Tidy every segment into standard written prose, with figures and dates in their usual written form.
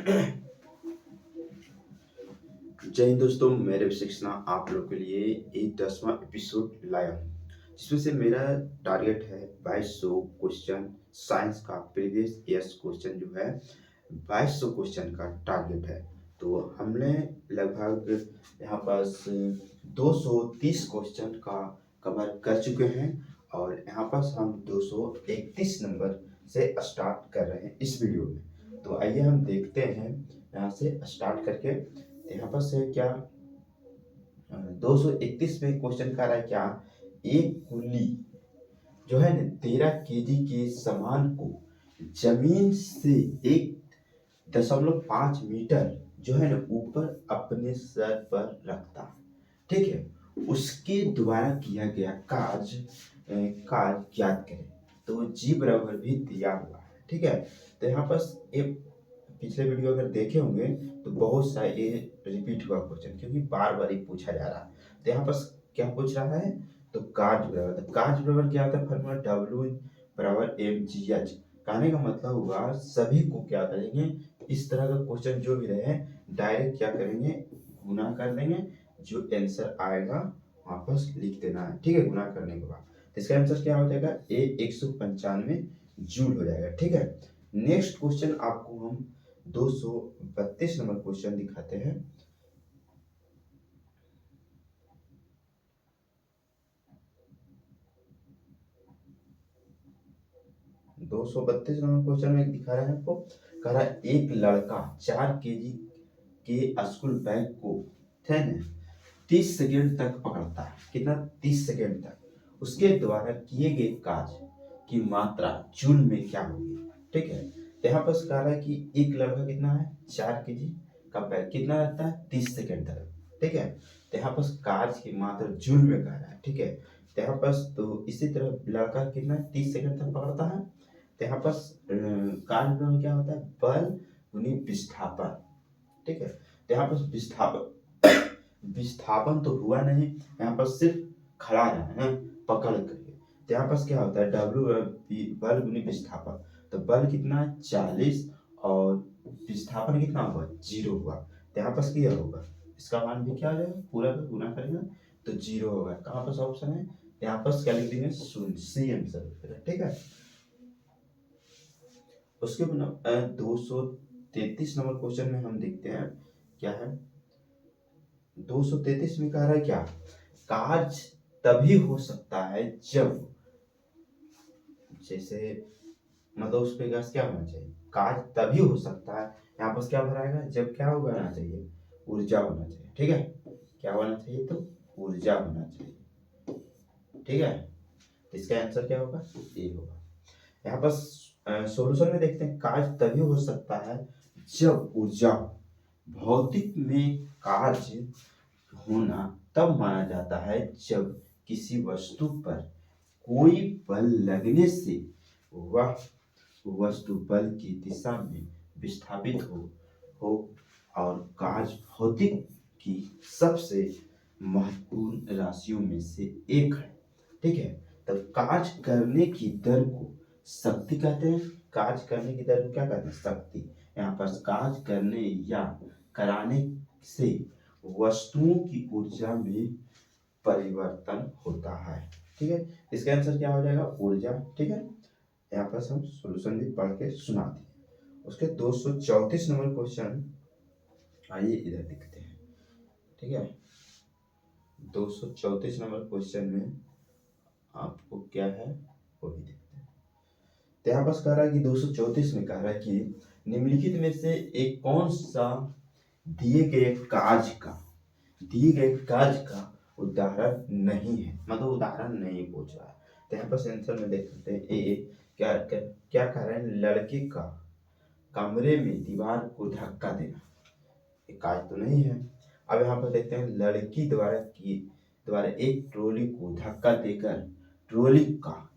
जय हिंद दोस्तों, मेरे शिक्षणा आप लोग के लिए एक 10वां एपिसोड लाया हूँ, जिसमें से मेरा टारगेट है 2200 क्वेश्चन साइंस का। प्रीवियस ईयर्स क्वेश्चन जो है 2200 क्वेश्चन का टारगेट है। तो हमने लगभग यहाँ पास 230 क्वेश्चन का कवर कर चुके हैं और यहाँ पास हम 231 नंबर से स्टार्ट कर रहे हैं इस वीडियो में। तो आइए हम देखते हैं यहाँ से स्टार्ट करके। यहाँ पर से क्या 231 में क्वेश्चन कर रहा है क्या, एक कुल्ली जो है ना 13 केजी के सामान को जमीन से 1.5 मीटर जो है ना ऊपर अपने सर पर रखता है। ठीक है, उसके द्वारा किया गया कार्य ज्ञात करें। तो जी बराबर भी दिया हुआ है। ठीक है, तो यहाँ पर एक पिछले वीडियो अगर देखे होंगे तो बहुत सारे ये रिपीट हुआ क्वेश्चन, क्योंकि बार बार ही पूछा जा रहा है। तो यहाँ पर क्या पूछ रहा है, तो कार्य बराबर, तो कार्य बराबर क्या होता है, फॉर्मूला W बराबर mgh। कहने का मतलब हुआ सभी को क्या करेंगे, इस तरह का क्वेश्चन जो भी रहे डायरेक्ट क्या करेंगे, गुना कर देंगे, जो आंसर आएगा वापस लिख देना है। ठीक है, गुना करने के बाद तो इसका आंसर क्या हो जाएगा, A 195 जूल हो जाएगा। ठीक है, नेक्स्ट क्वेश्चन आपको हम 232 नंबर क्वेश्चन दिखाते हैं। दो सौ बत्तीस नंबर क्वेश्चन में दिखा रहा है आपको, कह रहा है एक लड़का 4 केजी के स्कूल बैग को 30 सेकेंड तक पकड़ता है। कितना, 30 सेकेंड तक। उसके द्वारा किए गए कार्य की मात्रा जूल में क्या होगी। ठीक है, तो यहाँ पर कह रहा है कि एक लड़का कितना है, 4 केजी का बैग कितना रहता है, 30 सेकेंड तक। ठीक है, तो यहाँ पर कार्य की मात्रा जूल में कह रहा है। ठीक है, तो यहाँ पर तो इसी तरह लड़का कितना 30 सेकेंड तक पकड़ता है। तो यहाँ पर कार्य में क्या होता है, बल गुनी विस्थापन। ठीक है, तो यहाँ पर विस्थापन तो हुआ नहीं, यहाँ पर सिर्फ खड़ा रहना है पकड़ करके। तो यहाँ पर क्या होता है, W बल गुनी विस्थापन। तो बल कितना है 40 और विस्थापन कितना हुआ, 0 हुआ। तो यहाँ पर क्या होगा, इसका मान भी क्या हो जाएगा, पूरा का गुना करेंगे तो 0 होगा। कहाँ पर ऑप्शन है, यहाँ पर क्या लिख देंगे, शून्य, सी आंसर। ठीक है, उसके बाद 233 नंबर क्वेश्चन में हम देखते हैं क्या है। 233 में कह रहा है क्या, कार्य तभी हो सकता है जब, जैसे मतलब उस पे क्या होना चाहिए, कार्य तभी हो सकता है, यहाँ पर क्या भराएगा, जब क्या होना चाहिए, ऊर्जा होना चाहिए। ठीक है, क्या होना चाहिए, तो ऊर्जा होना चाहिए। ठीक है, तो इसका आंसर क्या होगा, ए होगा। यहाँ पर सॉल्यूशन में देखते हैं, कार्य तभी हो सकता है जब ऊर्जा हो। भौतिक में कार्य होना तब माना जाता है जब किसी वस्तु पर कोई बल लगने से वह वस्तु बल की दिशा में विस्थापित हो और कार्य भौतिक की सबसे महत्वपूर्ण राशियों में से एक है। ठीक है, तब कार्य करने की दर को शक्ति कहते हैं। कार्य करने की दर को क्या कहते हैं, शक्ति। यहाँ पर कार्य करने या कराने से वस्तुओं की ऊर्जा में परिवर्तन होता है। ठीक है, इसका आंसर क्या हो जाएगा, ऊर्जा। ठीक है, यहाँ पर हम सॉल्यूशन भी पढ़ के सुना दिए। उसके 234 नंबर क्वेश्चन, आइए इधर देखते हैं। ठीक है, 234 नंबर क्वेश्चन में आपको क्या है वो भी देखते हैं। तो यहाँ पर कह रहा है कि 234 में कह रहा है कि निम्नलिखित में से एक कौन सा दिए गए कार्य का उदाहरण नहीं है, मतलब उदाहरण नहीं पूछ रहा है। तो यहाँ पर आंसर में देख सकते हैं, ए क्या कह रहे हैं, लड़के का कमरे में दीवार को धक्का देना, ये कार्य तो नहीं है। अब यहाँ पर देखते हैं, लड़की द्वारा एक ट्रॉली को धक्का देकर ट्रॉली का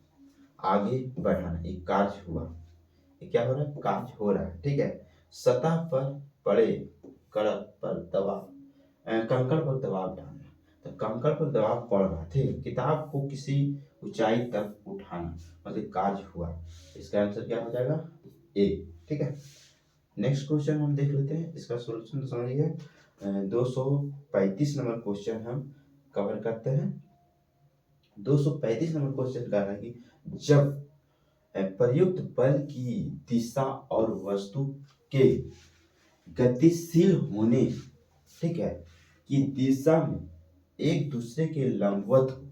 आगे बढ़ाना, एक कार्य हुआ। ये क्या हो रहा है, कार्य हो रहा है। ठीक है, सतह पर पड़े कंकड़ पर दबाव डालना, तो कंकड़ पर दबाव पड़ रहा थे, किताब को किसी ऊंचाई तक उठाना, मतलब कार्य हुआ। इसका आंसर क्या हो जाएगा, ए। ठीक है, नेक्स्ट क्वेश्चन हम देख लेते हैं, इसका सॉल्यूशन तो समझिए। 235 नंबर क्वेश्चन हम कवर करते हैं। 235 नंबर क्वेश्चन कह रहा है कि जब प्रयुक्त बल की दिशा और वस्तु के गतिशील होने, ठीक है, की दिशा में एक दूसरे के लंबवत हो,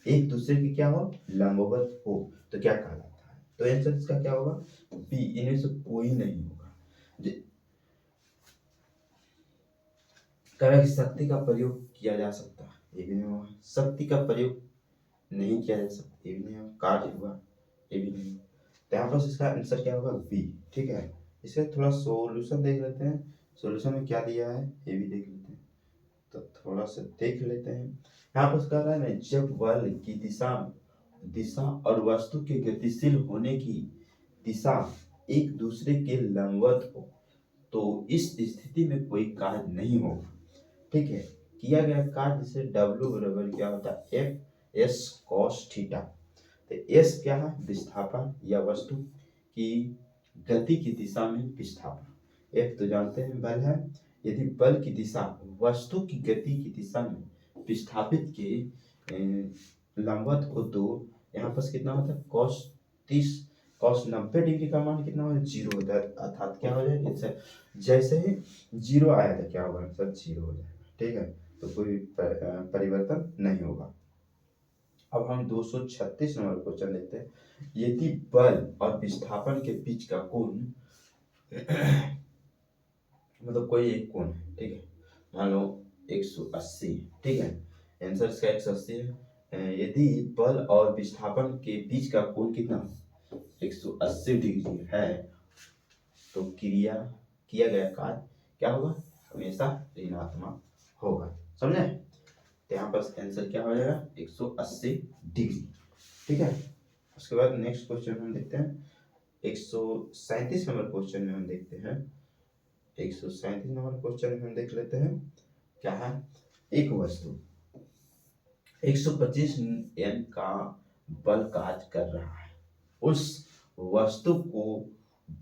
एक दूसरे के क्या हो, लंबवत हो, तो क्या कहलाता है? तो आंसर इसका क्या होगा? बी, इनमें से कोई नहीं होगा। कह रहा है कि शक्ति का प्रयोग किया जा सकता है, ये भी नहीं होगा। शक्ति का प्रयोग नहीं किया जा सकता, ये भी नहीं होगा। कार्य हुआ, ये भी नहीं होगा। तो यहाँ पर इसका आंसर क्या होगा? बी, ठीक है। इसका थोड़ा सॉल्यूशन देख लेते हैं, सॉल्यूशन में क्या दिया है ये भी देख लेते हैं। तो थोड़ा सा देख लेते हैं। यहाँ पर कह रहा है ना, जब बल की दिशा और वस्तु के गतिशील होने की दिशा एक दूसरे के लंबवत हो, तो इस स्थिति में कोई कार्य नहीं होगा, ठीक है। किया गया कार्य जैसे W बराबर क्या होता है? F S cos theta. तो एस क्या है? विस्थापन या वस्तु की गति की दिशा में विस्थापन। एफ तो जानते हैं बल है। यदि बल की दिशा वस्तु की गति की दिशा में विस्थापित के लंबवत हो, तो यहाँ पर कितना होता है? cos 30 cos 90 डिग्री का मान कितना होता है? 0 होता है। अर्थात क्या हो जाएगा? जैसे ही 0 आया था क्या होगा? आंसर 0 हो जाएगा, ठीक है। तो कोई परिवर्तन नहीं होगा। अब हम 236 नंबर क्वेश्चन लेते हैं। यदि बल और विस्थापन के बीच का कोण मतलब कोई एक कोण है, ठीक है, मान लो 180, ठीक है, आंसर इसका 180 है। यदि बल और विस्थापन के बीच का कोण कितना 180 डिग्री है, तो किया गया कार्य क्या होगा? हमेशा ऋणात्मक होगा, समझे? तो यहाँ पर आंसर क्या हो जाएगा? 180 डिग्री, ठीक है। उसके बाद नेक्स्ट क्वेश्चन हम देखते हैं। 137 नंबर क्वेश्चन में हम देखते हैं, 137 नंबर क्वेश्चन में हम देख लेते हैं क्या है। एक वस्तु 125 N का बल कार्य कर रहा है, उस वस्तु को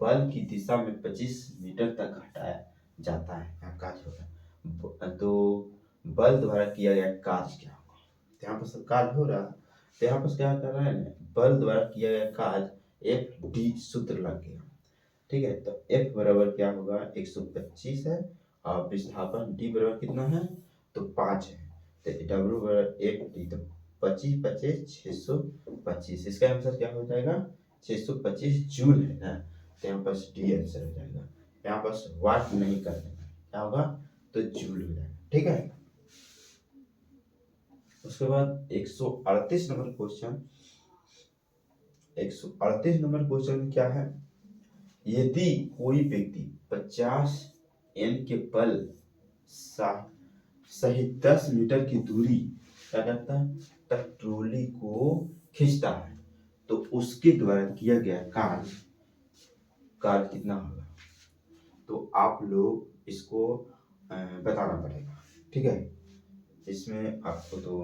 बल की दिशा में 25 मीटर तक हटाया जाता है, यहाँ कार्य होता है। तो बल द्वारा किया गया कार्य क्या होगा? तो यहाँ पर सब कार्य हो रहा है, तो यहाँ पर क्या कर रहा है ना, बल द्वारा किया गया कार्य एफ डी सूत्र लग गया, ठीक है। तो एफ बराबर क्या होगा? 125 है, और विस्थापन डी बराबर कितना है? तो 5 है। तो डब्ल्यू बराबर एफ डी, तो 25 25 625, इसका आंसर क्या हो जाएगा? 625 जूल है ना। तो यहाँ पर डी आंसर हो जाएगा। यहाँ पर वाट नहीं कर देना, क्या होगा? तो जूल हो जाएगा, ठीक है। उसके बाद 138 नंबर क्वेश्चन, 138 नंबर क्वेश्चन में क्या है? यदि कोई व्यक्ति 50 N के बल सहित 10 मीटर की दूरी क्या करता है? तक ट्रॉली को खींचता है, तो उसके द्वारा किया गया कार्य कितना होगा? तो आप लोग इसको बताना पड़ेगा, ठीक है। इसमें आपको तो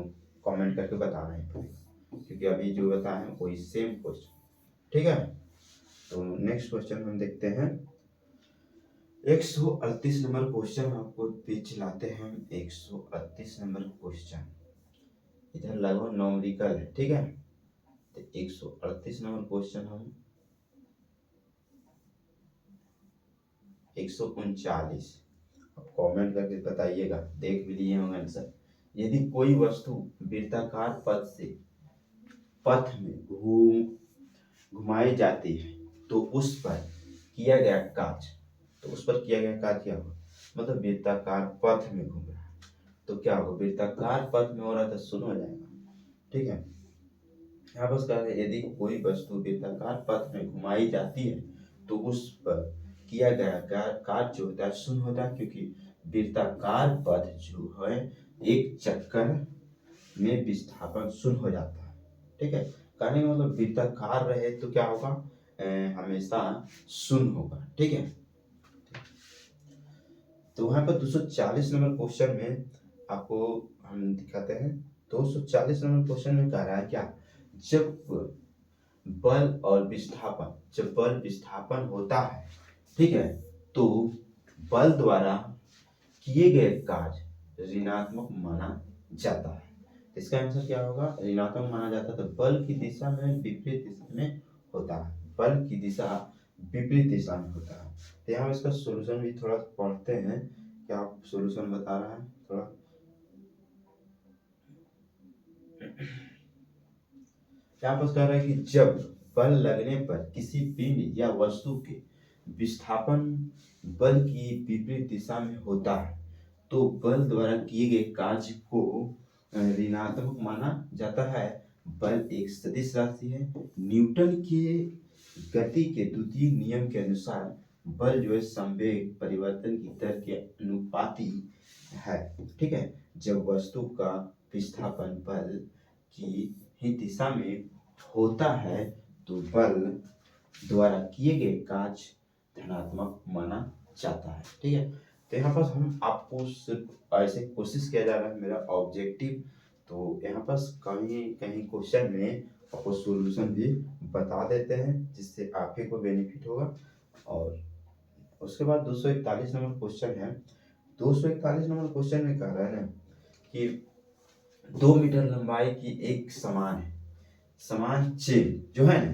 कमेंट करके बताना ही पड़ेगा, क्योंकि अभी जो बताए हैं वही सेम क्वेश्चन, ठीक है। तो नेक्स्ट क्वेश्चन हम देखते हैं। 138 नंबर क्वेश्चन आपको बीच लाते हैं। 138 नंबर क्वेश्चन इधर लगभग नॉमरिकल है, ठीक है। तो 138 नंबर क्वेश्चन हम 139 कमेंट करके बताइएगा, देख भी लिए होंगे आंसर। यदि कोई वस्तु वृत्ताकार पथ में घुमाई जाती है, तो उस पर किया गया कार्य क्या होगा? मतलब वृत्ताकार पथ में घूम रहा है, तो क्या होगा? वृत्ताकार पथ में हो रहा था, सुन हो जाएगा, ठीक है। यहाँ पर कहा है यदि कोई वस्तु वृत्ताकार पथ में घुमाई जाती है, तो उस पर किया गया कार्य जो होता है शून्य होता है, क्योंकि वृत्ताकार पथ जो है एक चक्कर में विस्थापन शून्य हो जाता है, ठीक है। कहने का मतलब वृत्ताकार रहे तो क्या होगा? हमेशा शून्य होगा, ठीक है। तो वहां पर 240 नंबर क्वेश्चन में आपको हम दिखाते हैं। 240 नंबर क्वेश्चन में कह रहा है क्या? जब बल विस्थापन होता है, ठीक है, तो बल द्वारा किए गए कार्य ऋणात्मक माना जाता है। इसका आंसर क्या होगा? ऋणात्मक माना जाता है तो बल की दिशा में विपरीत दिशा में होता है, बल की दिशा विपरीत दिशा में होता है। तो यहाँ इसका सॉल्यूशन भी थोड़ा पढ़ते हैं, क्या सॉल्यूशन बता रहा है थोड़ा। यहाँ पर कह रहा है कि जब बल लगने पर किसी पिंड या वस्तु के विस्थापन बल की विपरीत दिशा में होता है तो बल द्वारा किए गए कार्य को ऋणात्मक माना जाता है। बल एक सदिश राशि है। न्यूटन के गति के द्वितीय नियम के अनुसार बल जो है संवेग परिवर्तन की दर के अनुपाती है। ठीक है, जब वस्तु का विस्थापन बल की ही दिशा में होता है तो बल द्वारा किए गए कार्य धनात्मक माना जाता है। ठीक है, तो यहाँ पर हम आपको सिर्फ ऐसे कोशिश किया जा रहा है, मेरा ऑब्जेक्टिव। तो यहाँ पर कहीं कहीं क्वेश्चन में आपको सॉल्यूशन भी बता देते हैं जिससे आप ही को बेनिफिट होगा। और उसके बाद 241 नंबर क्वेश्चन है। 241 नंबर क्वेश्चन में कह रहा है ना कि 2 मीटर लंबाई की एक समान चेन जो है ना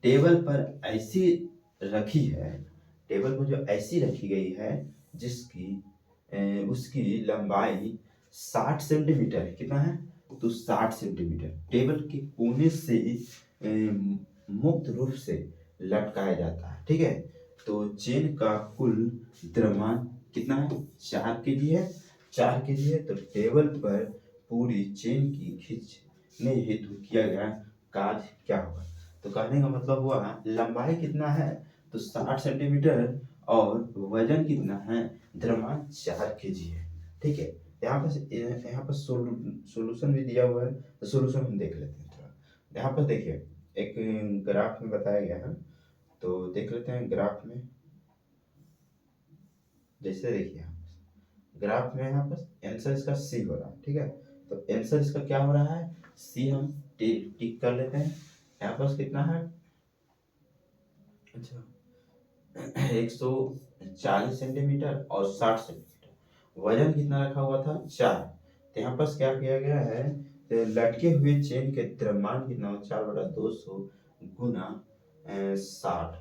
टेबल पर ऐसी रखी है, टेबल पर जो ऐसी रखी गई है जिसकी उसकी लंबाई 60 सेंटीमीटर है। कितना है? तो 60 सेंटीमीटर टेबल के कोने से मुक्त रूप से लटकाया जाता है। ठीक है, तो चेन का कुल द्रव्यमान कितना है? 4 केजी है। 4 केजी है तो टेबल पर पूरी चेन की खींचने हेतु किया गया कार्य क्या होगा? तो कहने का मतलब हुआ लंबाई कितना है? तो 60 सेंटीमीटर और वजन कितना है? द्रव्यमान 4 केजी है। ठीक है, यहाँ पर सॉल्यूशन भी दिया हुआ है तो सॉल्यूशन हम देख लेते हैं थोड़ा। यहाँ पर देखिए एक ग्राफ में बताया गया है तो देख लेते हैं ग्राफ में। जैसे देखिए ग्राफ में यहाँ पर आंसर इसका सी हो रहा है। ठीक है, तो आंसर इसका क्या हो रहा है? सी हम टिक कर लेते हैं। यहाँ पर कितना है? अच्छा 140 सेंटीमीटर और 60 सेंटीमीटर। वजन कितना रखा हुआ था? 4। तो यहाँ पर क्या किया गया है? तो लटके हुए चेन के द्रव्यमान कितना हो? 4/200 गुना 60।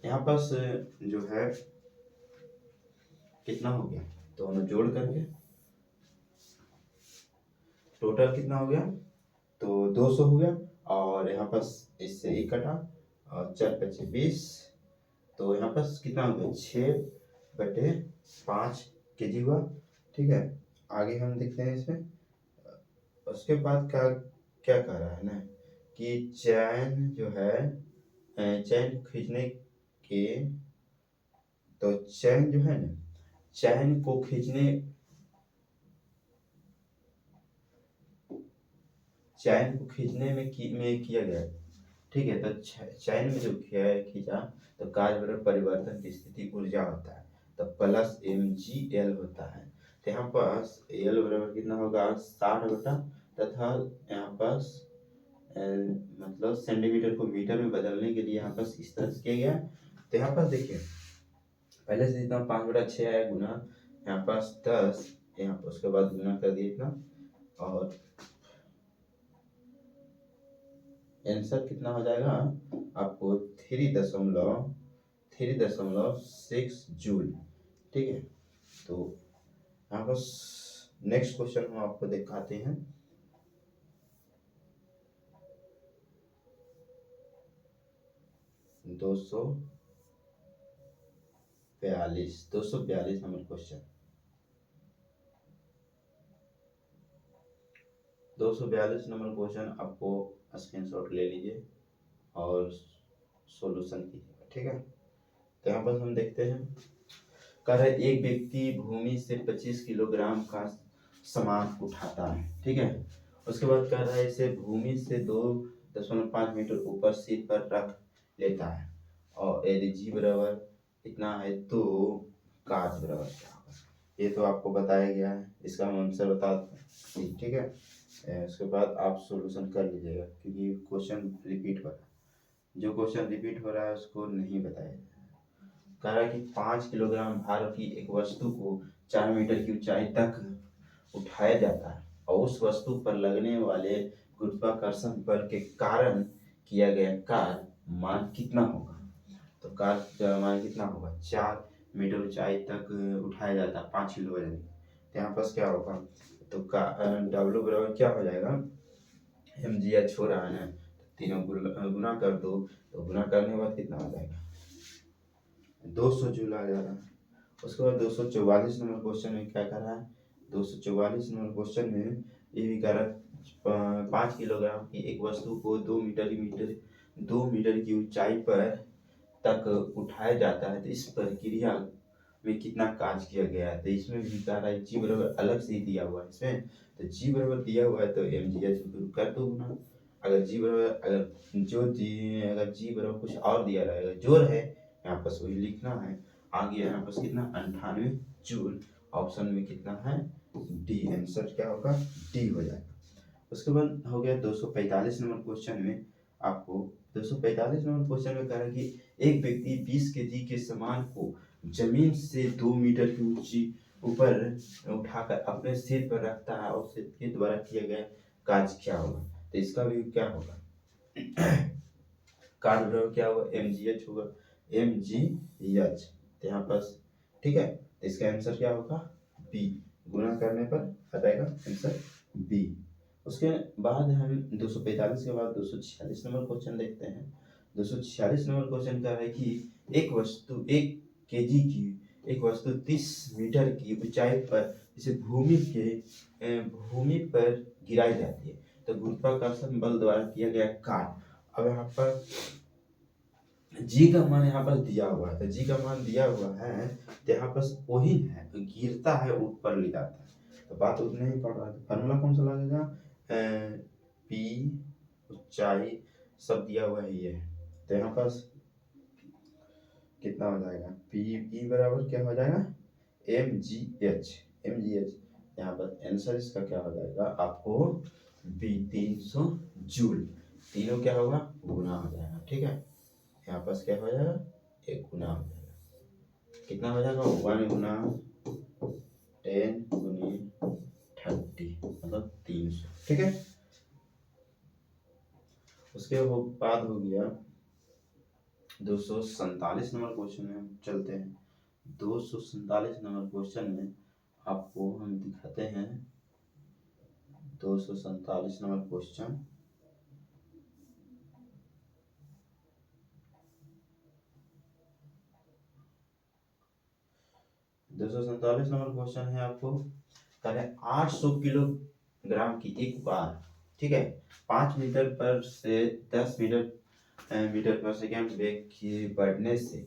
यहाँ पर जो है कितना हो गया? दोनों जोड़ करके टोटल कितना हो गया? तो 200 हो गया और यहाँ पर इससे ही कटा और 4×5 = 20। तो यहाँ पर कितना हो गया? 6/5 केजी हुआ। ठीक है, आगे हम देखते हैं इसमें। उसके बाद क्या क्या कह रहा है ना कि चैन जो है चैन खींचने के, तो चैन जो है ना चैन को खींचने में किया गया। ठीक है, तो चैन में जो खींचा तो कार्य बराबर परिवर्तन की स्थिति ऊर्जा होता है तो प्लस mgl होता है। तो यहाँ पास एल बराबर कितना होगा? 60 बटा तथा यहाँ पास मतलब सेंटीमीटर को मीटर में बदलने के लिए यहाँ पास इस तरह से किया गया। तो यहाँ पास देखिए पहले से इतना 5/6 आया गुना यहाँ पास 10, यहाँ पर उसके बाद गुना कर दिए इतना और आंसर कितना हो जाएगा आपको? 3.6 जूल। ठीक है, तो यहाँ पर नेक्स्ट क्वेश्चन हम आपको दिखाते हैं। दो सौ बयालीस नंबर क्वेश्चन। 242 नंबर क्वेश्चन आपको स्क्रीनशॉट ले लीजिए और सॉल्यूशन कीजिएगा। ठीक है, तो यहाँ पर हम देखते हैं कह रहे एक व्यक्ति भूमि से 25 किलोग्राम का सामान उठाता है। ठीक है, उसके बाद कह रहा है इसे भूमि से 2.5 मीटर ऊपर सिर पर रख लेता है और यदि जी बराबर इतना है तो काज बराबर क्या होगा? ये तो आपको बताया गया है, इसका हम आंसर बता दें। ठीक है, उसके बाद आप सॉल्यूशन कर लीजिएगा क्योंकि क्वेश्चन रिपीट हो रहा है। जो क्वेश्चन रिपीट हो रहा है उसको नहीं बताया जाए। कह रहा है कि 5 किलोग्राम भार की एक वस्तु को 4 मीटर की ऊंचाई तक उठाया जाता है और उस वस्तु पर लगने वाले गुरुत्वाकर्षण बल के कारण किया गया कार्य मान कितना होगा। तो कार्य मान कितना होगा, 4 मीटर ऊंचाई तक उठाया जाता है 5 किलो वजन। तो यहाँ पर क्या होगा, तो डब्ल्यू बराबर क्या हो जाएगा, एम जी एच हो रहा है, तीनों गुना कर दो, तो गुना करने के बाद कितना आ जाएगा, 200 जूल आ जा रहा है। उसके बाद 244 नंबर क्वेश्चन में क्या कर रहा है, 244 नंबर क्वेश्चन में ये भी कह रहा है 5 किलोग्राम की एक वस्तु को 2 मीटर की ऊंचाई पर तक उठाया जाता है, तो इस प्रक्रिया में कितना कार्य किया गया है। तो इसमें भी कह रहा है जी बराबर अलग से ही दिया हुआ है इसमें, तो जी बराबर दिया हुआ है तो एम जी एच कर दो गुना। अगर जी बराबर अगर जी बराबर कुछ और दिया रहेगा, जोर है यहाँ पर वही लिखना है। आगे यहाँ पर कितना 98 जूल, ऑप्शन में कितना है डी, आंसर क्या होगा डी हो जाएगा। उसके बाद हो गया 245 नंबर क्वेश्चन में, आपको 245 नंबर क्वेश्चन में कह रहा है कि एक व्यक्ति 20 केजी के सामान को जमीन से 2 मीटर की ऊंची ऊपर उठाकर अपने सिर पर रखता है और उसके द्वारा किया गया कार्य क्या होगा। तो इसका भी क्या होगा, कार्य बराबर क्या होगा, एम जी एच होगा, एम जी एच। तो यहाँ पर ठीक है, तो इसका आंसर क्या होगा बी, गुणा करने पर आ जाएगा आंसर बी। उसके बाद हम 245 के बाद 246 नंबर क्वेश्चन देखते हैं। 246 नंबर क्वेश्चन कह रहा है कि एक केजी की एक वस्तु 30 मीटर की ऊंचाई पर इसे भूमि पर गिराई जाती है, तो गुरुत्वाकर्षण बल द्वारा किया गया कार्य। अब यहाँ पर जी का मान यहाँ पर दिया हुआ है, तो जी का मान दिया हुआ है, तो यहाँ पर वही है, तो गिरता है ऊपर ले जाता है, तो बात उतने ही पड़ रहा है। फार्मूला कौन सा लगेगा, पी ऊंचाई सब दिया हुआ है ये, तो यहाँ पर कितना हो जाएगा, पी बराबर क्या हो जाएगा एम जी एच, यहाँ पर आंसर इसका क्या हो जाएगा आपको बी 300 जूल। तीनों क्या होगा गुना हो जाएगा, ठीक है। यहाँ पर क्या हो जाएगा एक गुना हो जाएगा, कितना हो जाएगा 1 गुना 10 गुनी 30 मतलब 300, ठीक है। उसके बाद हो गया 247 नंबर क्वेश्चन में हम चलते हैं। 247 नंबर क्वेश्चन में आपको हम दिखाते हैं 247 नंबर क्वेश्चन। नंबर क्वेश्चन है आपको, कह 800 किलोग्राम की एक बार, ठीक है, 5 मीटर पर से 10 मीटर पर सेकेंड वेग की बढ़ने से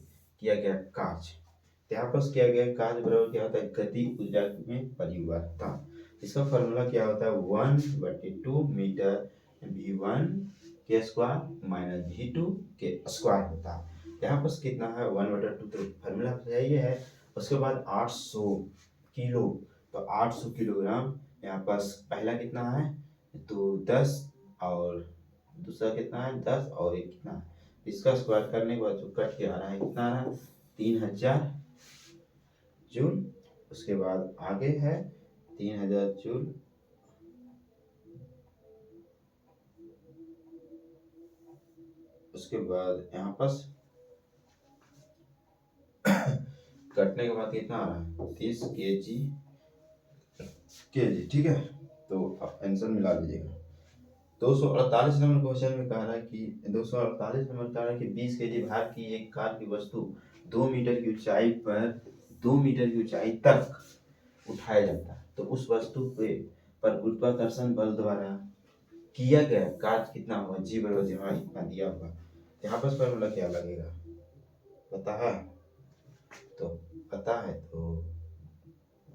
किया गया कार्य। यहाँ पर किया गया कार्य बराबर क्या होता है, गति ऊर्जा में परिवर्तन। इसका फॉर्मूला क्या होता है 1/2 मीटर v1 के स्क्वायर माइनस v2 के स्क्वायर होता है। यहाँ पर कितना है 1/2, तो फॉर्मूला यही है। उसके बाद 800 किलो, तो 800 किलोग्राम, यहाँ पास पहला कितना है तो 10 और दूसरा कितना है 10 और एक कितना है, इसका स्क्वायर करने के बाद जो कट के आ रहा है कितना आ रहा है 3000 जूल। उसके बाद आगे है 3000 जूल, उसके बाद यहाँ पास कटने के बाद कितना आ रहा है 30 केजी, ठीक है। तो आप आंसर मिला लीजिएगा। 248 नंबर क्वेश्चन में कह रहा है कि 248 नंबर कह रहा है कि 20 केजी भार की एक कार की वस्तु 2 मीटर की ऊंचाई पर 2 मीटर की ऊंचाई तक उठाया जाता है, तो उस वस्तु पे पर गुरुत्वाकर्षण बल द्वारा किया गया कार्य कितना हुआ, जी बराबर जहाँ इतना दिया हुआ। यहाँ पर फॉर्मूला क्या लगेगा पता है, तो पता है तो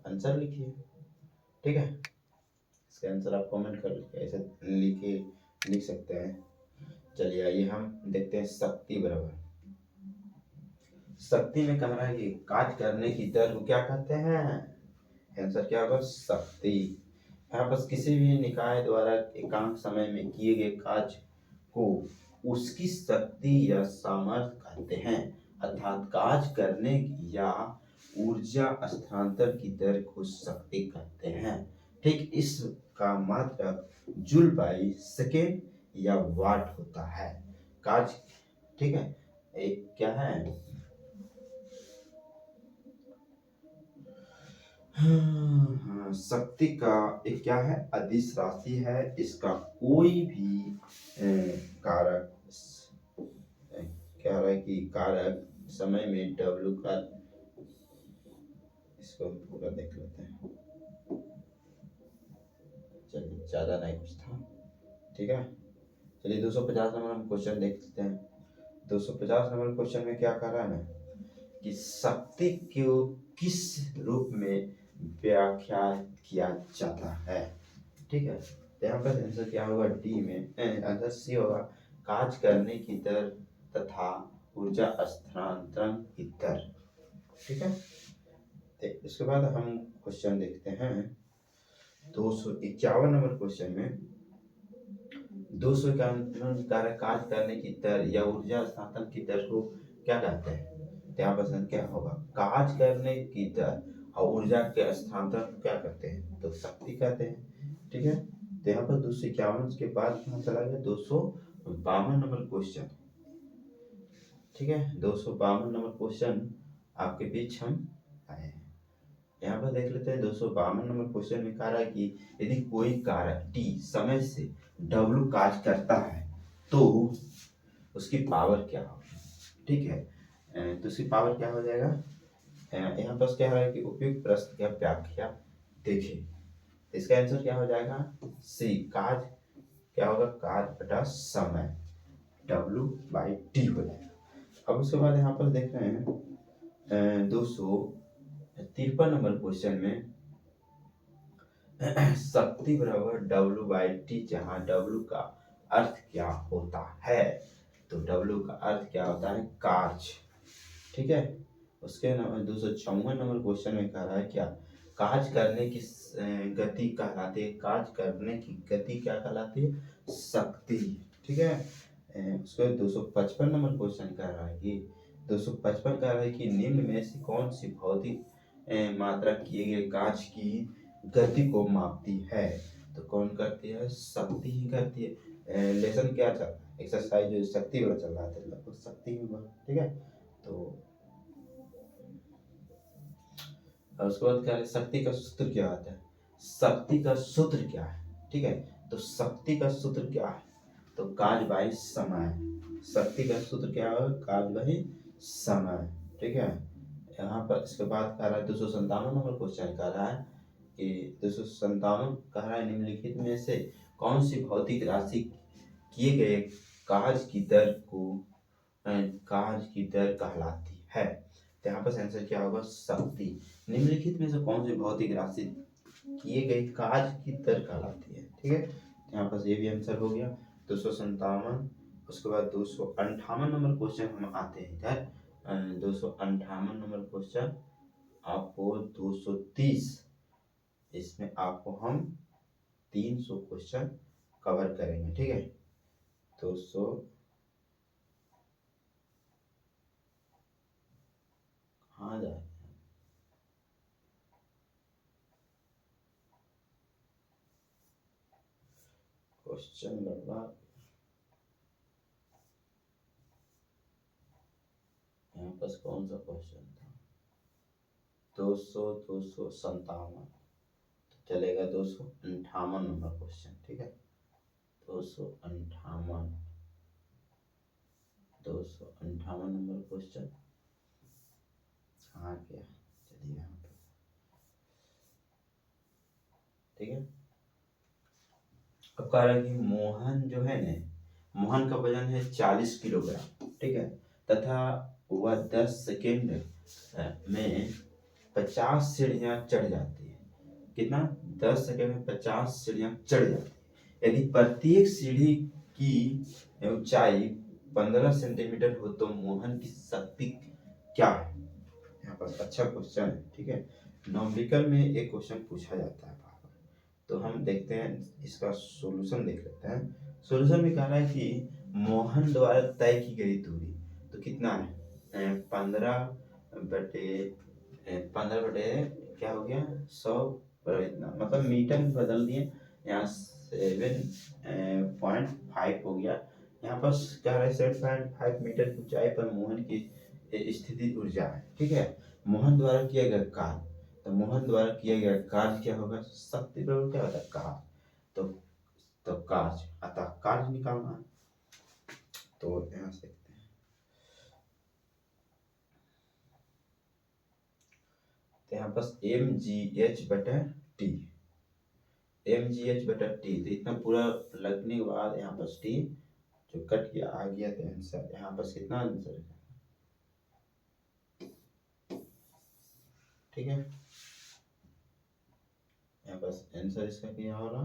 आंसर लिखिए, ठीक है। इसका आंसर आप कमेंट कर ऐसे लिख सकते हैं। चलिए आइए हम देखते हैं शक्ति बराबर, शक्ति में कह रहा है कि कार्य करने की दर को क्या कहते हैं, आंसर क्या होगा शक्ति। यहाँ पर किसी भी निकाय द्वारा एकांक समय में किए गए कार्य को उसकी शक्ति या सामर्थ्य कहते हैं। अर्थात कार्य करने की या ऊर्जा स्थानांतरण की दर को शक्ति कहते हैं। ठीक इसका मात्रक जूल बाई सेकेंड या वाट होता है। कार्य ठीक है, एक क्या है, हाँ, शक्ति का एक क्या है, अदिश राशि है। इसका कोई भी कारक क्या है कि कारक समय में डब्ल्यू का, इसको हम पूरा देख लेते हैं। चलिए ज्यादा नहीं कुछ था, ठीक है। चलिए 250 नंबर हम क्वेश्चन देख लेते हैं। 250 नंबर क्वेश्चन में क्या कर रहा है ना कि शक्ति को किस रूप में व्याख्या किया जाता है। ठीक है, तो यहाँ पर आंसर क्या होगा, डी में आंसर सी होगा, कार्य करने की दर तथा ऊर्जा स्थानांतरण की दर। ठीक है, तो इसके बाद हम क्वेश्चन देखते हैं 251 नंबर क्वेश्चन में। 251 कार्य करने की दर या ऊर्जा स्थानांतरण की दर को क्या कहते हैं। तो यहाँ पर क्या होगा, कार्य करने की दर और ऊर्जा के स्थानांतरण को क्या कहते हैं, तो शक्ति कहते हैं। ठीक है, तो यहाँ पर 251 के बाद कहाँ चला गया, 252 नंबर क्वेश्चन। ठीक है, 252 नंबर क्वेश्चन आपके बीच हम आए हैं। यहाँ पर देख लेते हैं 252 नंबर क्वेश्चन में कह रहा है कि यदि कोई कारक टी समय से डब्ल्यू कार्य करता है तो उसकी पावर क्या होगी। ठीक है, तो उसकी पावर क्या हो जाएगा, यहाँ पर क्या है कि उपयुक्त प्रश्न की व्याख्या देखें। इसका आंसर क्या हो जाएगा, सी, कार्य क्या होगा, कार्य बटा समय डब्ल्यू बाई टी हो जाएगा। अब उसके बाद यहाँ पर देख रहे हैं 253 नंबर क्वेश्चन में शक्ति बराबर डब्ल्यू बाई टी, जहाँ डब्ल्यू का अर्थ क्या होता है, तो डब्ल्यू का अर्थ क्या होता है, कार्य। ठीक है, उसके 254 नंबर क्वेश्चन में कह रहा है क्या, कार्य करने की गति कहलाती है, कार्य करने की गति क्या कहलाती है, शक्ति। ठीक है, उसके 255 नंबर क्वेश्चन कह रहा है कि 255 कह रहा है कि निम्न में से कौन सी भौतिक मात्रा किए गए कार्य की गति को मापती है, तो कौन करती है, शक्ति ही करती है। लेसन क्या चल रहा है, एक्सरसाइज जो शक्ति वाला चल रहा था, लगभग शक्ति ही हुआ। ठीक है, तो उसके बाद क्या है, शक्ति का सूत्र क्या आता है, शक्ति का सूत्र क्या है। ठीक है, तो शक्ति का सूत्र क्या है, तो कार्य बाई समय। शक्ति का सूत्र क्या है, कार्य बाई समय। ठीक है, यहाँ पर इसके बाद कह रहा है 257 नंबर क्वेश्चन कह रहा है कि 257 कह रहा है निम्नलिखित में से कौन सी भौतिक राशि किए गए कार्य की दर को कार्य की दर कहलाती है। तो यहाँ पर आंसर क्या होगा, शक्ति। निम्नलिखित में से कौन सी भौतिक राशि किए गए कार्य की दर कहलाती है। ठीक है, यहाँ पर ये भी आंसर हो गया 257। उसके बाद 258 नंबर क्वेश्चन हम आते हैं इधर। 258 नंबर क्वेश्चन आपको 230, इसमें आपको हम 300 क्वेश्चन कवर करेंगे। ठीक है, 200 हाँ जाए क्वेश्चन गड़बड़ा, यहाँ पर कौन सा क्वेश्चन था, 257 चलेगा। 258 नंबर क्वेश्चन। ठीक है, 258 नंबर क्वेश्चन कहाँ गया, चलिए यहाँ पर। ठीक है, अब कह रहा है कि मोहन जो है ना, मोहन का वजन है 40 किलोग्राम। ठीक है, तथा वह 10 सेकेंड में 50 सीढ़ियां चढ़ जाती है। कितना, 10 सेकेंड में 50 सीढ़ियां चढ़ जाती है। यदि प्रत्येक सीढ़ी की ऊंचाई 15 सेंटीमीटर हो तो मोहन की शक्ति क्या है। यहाँ पर अच्छा क्वेश्चन है। ठीक है, नॉमेरिकल में एक क्वेश्चन पूछा जाता है बार बार, तो हम देखते हैं इसका सॉल्यूशन देख लेते हैं। सॉल्यूशन में कह रहा है कि मोहन द्वारा तय की गई दूरी तो कितना है, 15 बटे क्या हो गया 100 इतना, मतलब मीटर में बदल दिए। यहाँ 7.5 हो गया। यहाँ पर क्या है 7.5 मीटर की ऊंचाई पर मोहन की स्थिति ऊर्जा है। ठीक है, मोहन द्वारा किया गया कार्य, तो मोहन द्वारा किया गया कार्य क्या होगा, शक्ति बराबर क्या होता है कार्य, तो कार्य अतः कार्य निकालना है। तो यहाँ से देखते हैं, तो यहाँ पास mgh/t, mgh/t, तो इतना पूरा लगने के बाद यहाँ पर t जो कट गया आ गया, तो आंसर यहाँ पर कितना आंसर है, ठीक है। यहाँ पर आंसर इसका क्या हो रहा,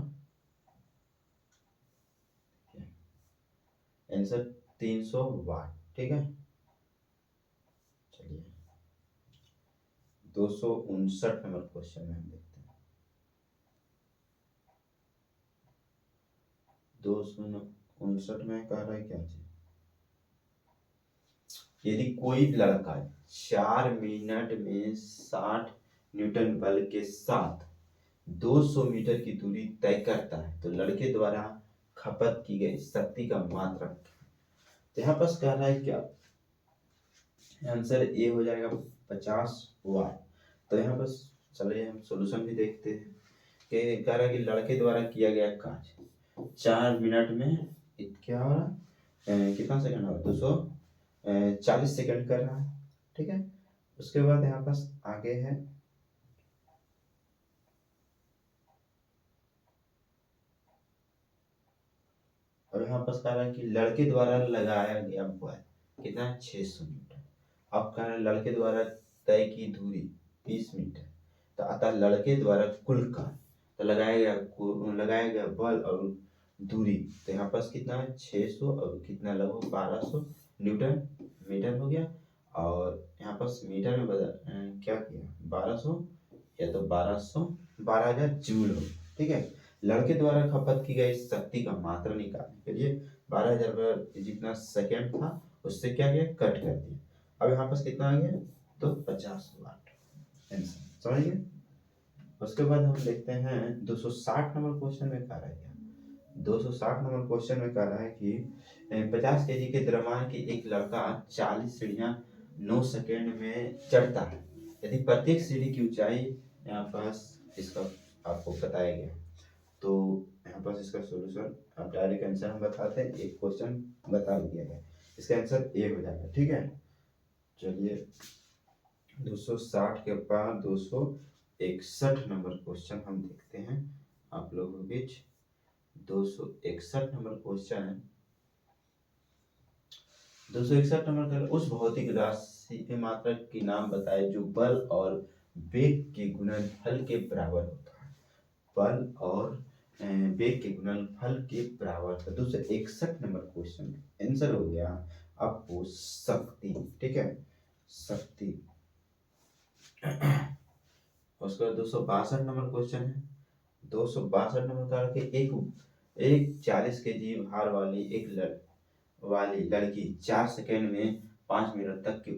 आंसर 300 वाट, ठीक है। चलिए 259 नंबर क्वेश्चन में हम देखते हैं। 259 में कह रहा है क्या चीज, यदि कोई लड़का 4 मिनट में 60 न्यूटन बल के साथ 200 मीटर की दूरी तय करता है, तो लड़के द्वारा खपत की गई शक्ति का मात्रक, तो यहाँ पर कह रहा है क्या, आंसर ए हो जाएगा 50 वाट। तो यहाँ पर चलिए हम सॉल्यूशन भी देखते हैं कि कह रहा है कि लड़के द्वारा किया गया कार्य 4 मिनट में क्या हो रहा है, कितना सेकंड हो रहा है, 240 सेकंड कर रहा है, ठीक है। उसके बाद यहाँ पास आगे है, और यहाँ पास कह रहा है कि लड़के द्वारा लगाया गया बल कितना है 600 मीटर। अब कह रहा है लड़के द्वारा तय की दूरी 20 मीटर, तो अतः लड़के द्वारा कुल कार्य, तो लगाया गया बल और दूरी, तो यहाँ पास कितना है 600 और कितना लगभग 1200 न्यूटन मीटर हो गया। और यहाँ पास मीटर में क्या किया 1200 या तो 12,000 जूल हो, ठीक है। लड़के द्वारा खपत की गई शक्ति का मात्रा निकालने के लिए 12,000 जितना सेकेंड था उससे क्या किया कट कर दिया। अब यहाँ पास कितना आ गया, तो 50 वाट आंसर, समझ गए। उसके बाद हम देखते हैं 260 नंबर क्वेश्चन में कह रहा है क्या, 260 नंबर क्वेश्चन में कह रहा है कि 50 केजी के द्रव्यमान के एक लड़का 40 सीढ़ियां 9 सेकेंड में चढ़ता है, यदि प्रत्येक सीढ़ी की ऊंचाई यहाँ पास इसका आपको बताया गया, तो यहाँ पास इसका सॉल्यूशन आप डायरेक्ट आंसर हम बताते हैं, एक क्वेश्चन बता दिया गया, इसका आंसर ए हो जाएगा, ठीक है। चलिए 260 के बाद 261 नंबर क्वेश्चन हम देखते हैं आप लोगों के बीच। 261 नंबर क्वेश्चन है, 261 नंबर का उस भौतिक राशि के मात्रक की नाम बताए जो बल और वेग के गुणनफल के बराबर होता है, बल और वेग के गुणनफल के बराबर है। 261 नंबर क्वेश्चन आंसर हो गया आपको शक्ति, ठीक है, शक्ति। उसके बाद 262 नंबर क्वेश्चन है, 262 नंबर का कि एक 40 केजी भार वाली लड़की 4 सेकंड में 5 मिनट तक की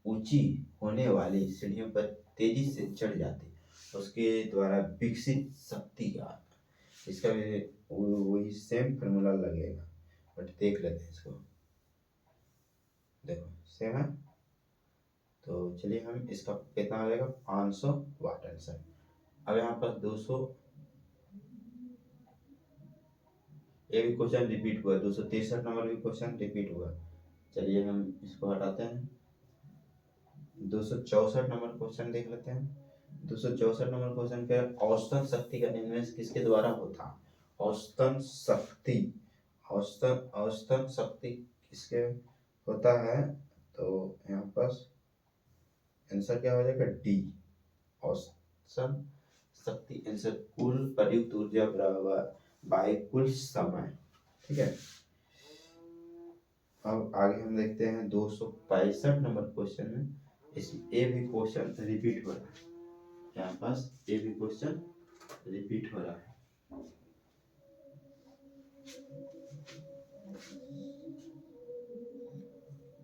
ऊंची होने वाली सीढ़ियों पर तेजी से चढ़ जाती, उसके द्वारा विकसित शक्ति का, इसका भी वही सेम फार्मूला लगेगा, बट देख लेते हैं इसको, देखो सेम है। तो चलिए हम इसका कितना हो जाएगा 500 वाट आंसर। अब यहाँ पर 200 ये भी क्वेश्चन रिपीट हुआ, 263 नंबर भी क्वेश्चन रिपीट हुआ। चलिए हम इसको हटाते हैं, 264 नंबर क्वेश्चन देख लेते हैं। 264 नंबर क्वेश्चन के औसतन शक्ति का निर्णय किसके द्वारा होता है, औसतन शक्ति, औसतन शक्ति किसके होता है, तो यहाँ पर आंसर क्या हो जाएगा डी, औसतन शक्ति आंसर कुल प्रयुक्त ऊर्जा बराबर बाय कुल समय, ठीक है। अब आगे हम देखते हैं 265 नंबर क्वेश्चन में, इस ए भी क्वेश्चन रिपीट हो रहा है, यहाँ पास ए भी क्वेश्चन रिपीट हो रहा है।